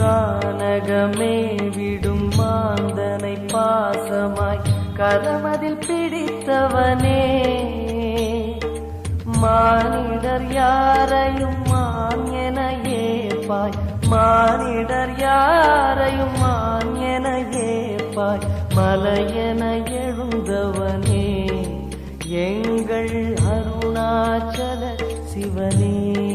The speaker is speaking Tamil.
கானகமே விடும் மாந்தனை பாசமாய் கரமதில் பிடித்தவனே மானிடர் யாரையும் மான் என ஏற்பாய் மானிடர் யாரையும் மான் என ஏற்பாய் மலையென எழுந்தவனே எங்கள் அருணாச்சல சிவனே.